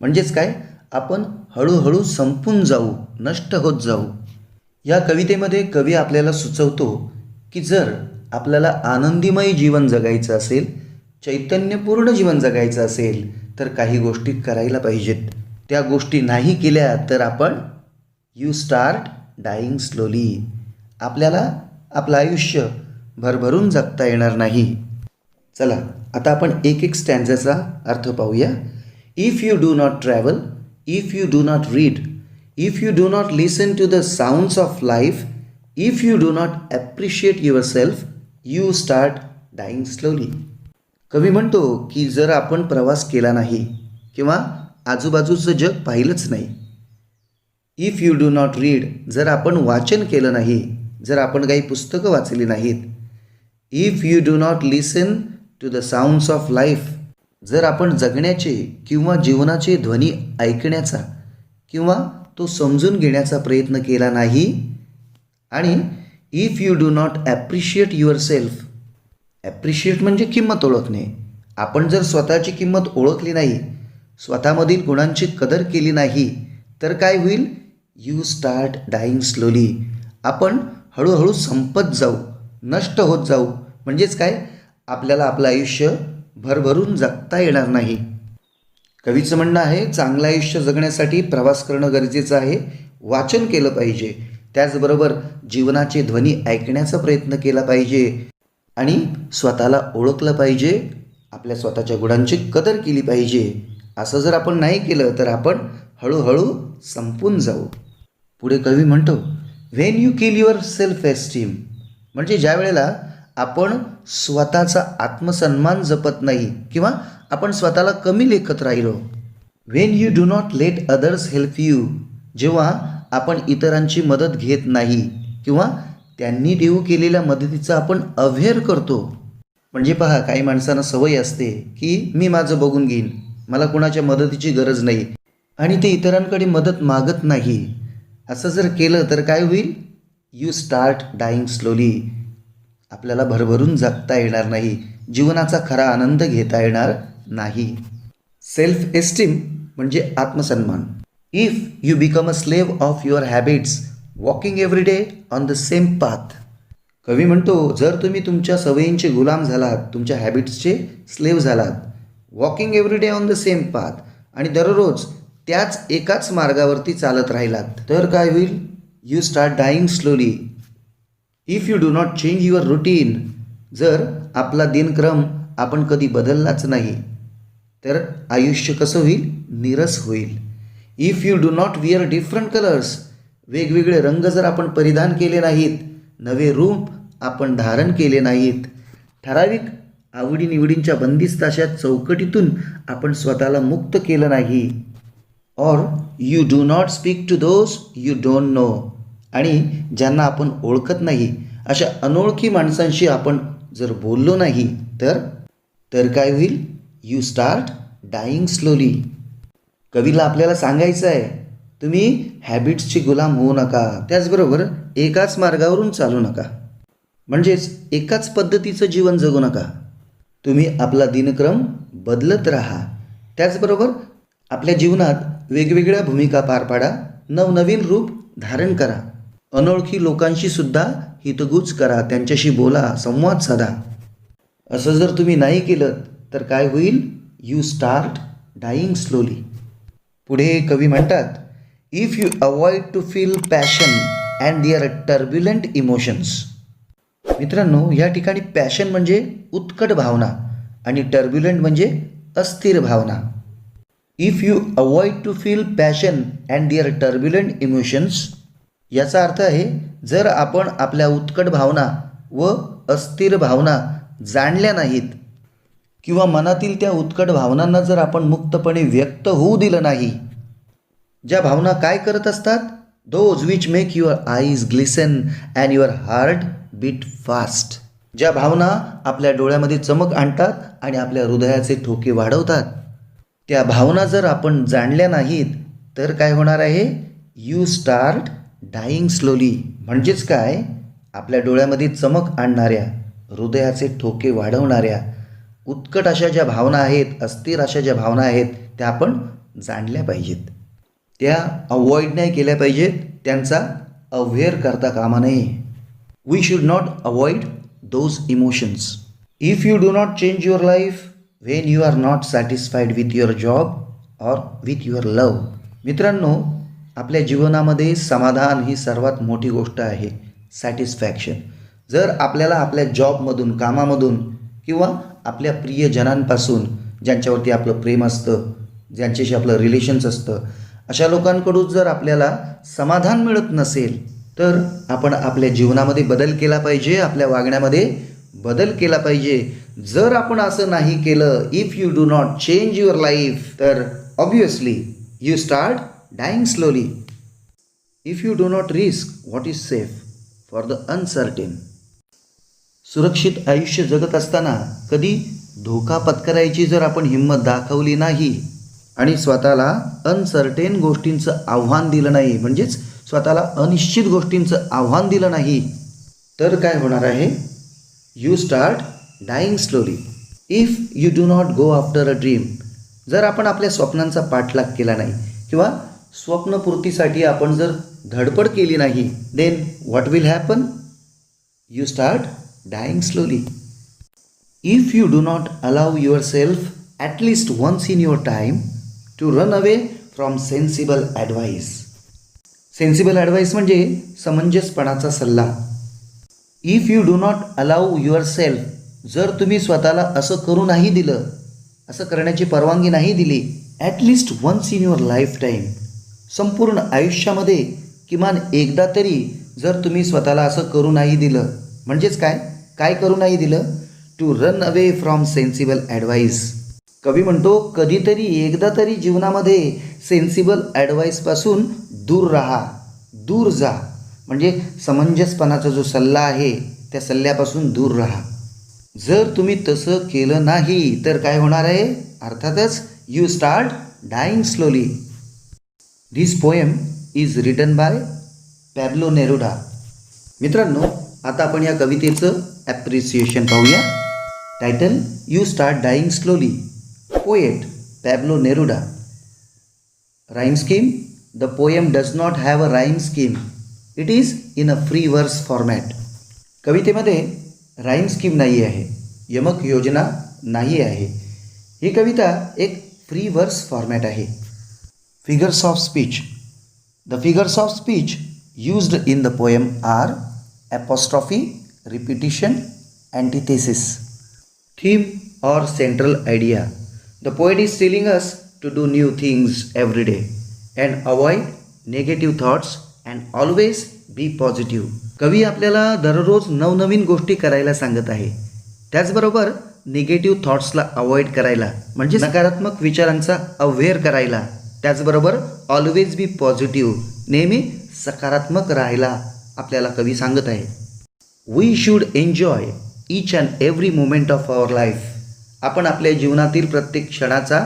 म्हणजेच काय, आपण हळूहळू संपून जाऊ, नष्ट होत जाऊ. या कवितेमध्ये कवी आपल्याला सुचवतो की जर आपल्याला आनंदीमय जीवन जगायचं असेल, चैतन्यपूर्ण जीवन जगायचं असेल, तर काही गोष्टी करायला पाहिजेत. त्या गोष्टी नाही केल्या तर आपण यू स्टार्ट डाईंग स्लोली. आपल्याला आपलं आयुष्य भरभरून जगता येणार नाही. चला आता आपण एक एक स्टॅन्झाचा अर्थ पाहूया. If you do not travel, if you do not read, if you do not listen to the sounds of life, if you do not appreciate your self, you start dying slowly. कवी म्हणतो की जर आपण प्रवास केला नाही किंवा आजूबाजूचं जग पाहिलंच नाही, if you do not read, जर आपण वाचन केलं नाही, जर आपण काही पुस्तकं वाचली नाहीत, if you do not listen to the sounds of life, जर आपण जगण्याचे किंवा जीवनाचे ध्वनी ऐकण्याचा किंवा तो समजून घेण्याचा प्रयत्न केला नाही, आणि if you do not appreciate your self, appreciate म्हणजे किंमत ओळखणे. आपण जर स्वतःची किंमत ओळखली नाही, स्वतःमधील गुणांची कदर केली नाही, तर काय होईल, यू स्टार्ट डाईंग स्लोली. आपण हळूहळू संपत जाऊ, नष्ट होत जाऊ. म्हणजेच काय, आपल्याला आपलं आयुष्य भरभरून जगता येणार नाही. कवीचं म्हणणं आहे, चांगलं आयुष्य जगण्यासाठी प्रवास करणं गरजेचं आहे, वाचन केलं पाहिजे, त्याचबरोबर जीवनाचे ध्वनी ऐकण्याचा प्रयत्न केला पाहिजे आणि स्वतःला ओळखलं पाहिजे, आपल्या स्वतःच्या गुणांची कदर केली पाहिजे. असं जर आपण नाही केलं तर आपण हळूहळू संपून जाऊ. पुढे कवी म्हणतो, when you kill your self esteem, म्हणजे ज्या वेळेला आपण स्वतःचा आत्मसन्मान जपत नाही किंवा आपण स्वतःला कमी लेखत राहिलो. When you do not let others help you, जेव्हा आपण इतरांची मदत घेत नाही किंवा त्यांनी देऊ केलेल्या मदतीचा आपण अव्हेर करतो. म्हणजे पहा, काही माणसांना सवय असते की मी माझं बघून घेईन, मला कोणाच्या मदतीची गरज नाही, आणि ते इतरांकडे मदत मागत नाही. असं जर केलं तर काय होईल, यू स्टार्ट डाईंग स्लोली. आपल्याला भरभरून जगता येणार नाही, जीवनाचा खरा आनंद घेता येणार नाही. सेल्फ एस्टीम म्हणजे आत्मसन्मान. If you become a slave of your habits, walking every day on the same path. कवी म्हणतो, जर तुम्ही तुमच्या सवयींचे गुलाम झालात, तुमच्या हॅबिट्सचे स्लेव्ह झालात, walking every day on the same path, आणि दररोज त्याच एकाच मार्गावरती चालत राहिलात, तर काय होईल, you start dying slowly. If you do not change your routine, जर आपला दिनक्रम आपण कधी बदललाच नाही, तर आयुष्य कसं होईल, नीरस होईल. If you do not where different colours, वेगवेगळे रंग जर आपण परिधान केले नाहीत, नवे रूप आपण धारण केले नाहीत, ठराविक आवडीनिवडींच्या बंदिस्त अशा चौकटीतून आपण स्वतःला मुक्त केलं नाही, or you do not speak to those you don't know, आणि ज्यांना आपण ओळखत नाही अशा अनोळखी माणसांशी आपण जर बोललो नाही, तर काय होईल, यू स्टार्ट डाईंग स्लोली. कवीला आपल्याला सांगायचं आहे, तुम्ही हॅबिट्सची गुलाम होऊ नका, त्याचबरोबर एकाच मार्गावरून चालू नका, म्हणजेच एकाच पद्धतीचं जीवन जगू नका. तुम्ही आपला दिनक्रम बदलत राहा, त्याचबरोबर आपल्या जीवनात वेगवेगळ्या भूमिका पार पाडा, नवनवीन रूप धारण करा, अनोळखी लोकांशी सुद्धा हितगुज करा, त्यांच्याशी बोला, संवाद साधा. असं जर तुम्ही नाही केलं तर काय होईल, यू स्टार्ट डाईंग स्लोली. पुढे कवी म्हणतात, if you avoid to feel passion and their turbulent emotions. मित्रांनो, या ठिकाणी पॅशन म्हणजे उत्कट भावना आणि टर्ब्युलंट म्हणजे अस्थिर भावना. If you avoid to feel passion and their turbulent emotions, याचा अर्थ आहे, जर आपण आपल्या उत्कट भावना व अस्थिर भावना जाणल्या नाहीत किंवा मनातील त्या उत्कट भावनांना जर आपण मुक्तपणे व्यक्त होऊ दिलं नाही, ज्या भावना काय करत असतात, those which make your eyes glisten and your heart beat fast. ज्या भावना आपल्या डोळ्यामध्ये चमक आणतात आणि आपल्या हृदयाचे ठोके वाढवतात, त्या भावना जर आपण जाणल्या नाहीत तर काय होणार आहे, यू स्टार्ट डाईंग स्लोली. म्हणजेच काय, आपल्या डोळ्यामध्ये चमक आणणाऱ्या, हृदयाचे ठोके वाढवणाऱ्या, उत्कट अशा ज्या भावना आहेत, अस्थिर अशा ज्या भावना आहेत, त्या आपण जाणल्या पाहिजेत. त्या अवॉइड नाही केल्या पाहिजेत, त्यांचा अवेअर करता कामा नये. We should not avoid those emotions. If you do not change your life when you are not satisfied with your job or with your love. मित्रांनो, आपल्या जीवनामध्ये समाधान ही सर्वात मोठी गोष्ट आहे, सॅटिस्फॅक्शन. जर आपल्याला आपल्या जॉबमधून, कामामधून किंवा आपल्या प्रियजनांपासून, ज्यांच्यावरती आपलं प्रेम असतं, ज्यांच्याशी आपलं रिलेशन्स असतं, अशा लोकांकडून जर आपल्याला समाधान मिळत नसेल तर आपण आपल्या जीवनामध्ये बदल केला पाहिजे, आपल्या वागण्यामध्ये बदल केला पाहिजे. जर आपण असं नाही केलं, if you do not change your life, तर obviously you start dying slowly. If you do not risk what is safe for the uncertain. सुरक्षित आयुष्य जगत असताना कधी धोका पत्करायची जर आपण हिंमत दाखवली नाही आणि स्वतःला अनसर्टेन गोष्टींचं आव्हान दिलं नाही, म्हणजेच स्वतःला अनिश्चित गोष्टींचं आव्हान दिलं नाही, तर काय होणार आहे? You start dying slowly. If you do not go after a dream. जर आपण आपल्या स्वप्नांचा पाठलाग केला नाही किंवा स्वप्नपूर्तीसाठी आपण जर धडपड केली नाही, then what will happen? You start dying slowly. If you do not allow your self at least once in your time to run away from sensible advice. Sensible advice म्हणजे समंजसपणाचा सल्ला. If you do not allow your self, जर तुम्ही स्वतःला असं करू नाही दिलं, असं करण्याची परवानगी नाही दिली, at least once in your lifetime, संपूर्ण आयुष्यामध्ये किमान एकदा तरी जर तुम्ही स्वतःला असं करू नाही दिलं, म्हणजेच काय करू नाही दिलं? To run away from sensible advice. कवी म्हणतो, कधीतरी एकदा तरी जीवनामध्ये सेन्सिबल ॲडवाईसपासून दूर राहा, दूर जा. म्हणजे समंजसपणाचा जो सल्ला आहे त्या सल्ल्यापासून दूर राहा. जर तुम्ही तसं केलं नाही तर काय होणार आहे? अर्थातच you start dying slowly. This poem is written by Pablo Neruda. मित्रांनो, आता आपण या कवितेचं ॲप्रिसिएशन पाहूया. Title, you start dying slowly. Poet Pablo Neruda. Rhyme scheme, the poem does not have a rhyme scheme. It is in a free verse format. कवितेमध्ये rhyme scheme नाही आहे, यमक योजना नाही आहे. ही कविता एक फ्री वर्स फॉर्मॅट आहे. Figures of speech. The figures of speech used in the poem are apostrophe, repetition, antithesis. Theme or central idea. The poet is telling us to do new things every day and avoid negative thoughts and always be positive. कवी आपल्याला दररोज नवनवीन गोष्टी करायला सांगत आहे. त्याचबरोबर negative थॉट्सला avoid करायला, म्हणजे नकारात्मक विचारांचा अवेअर करायला. त्याचबरोबर ऑलवेज बी पॉझिटिव्ह, नेहमी सकारात्मक राहायला आपल्याला कवी सांगत आहे. We should enjoy each and every moment of our life. आपण आपल्या जीवनातील प्रत्येक क्षणाचा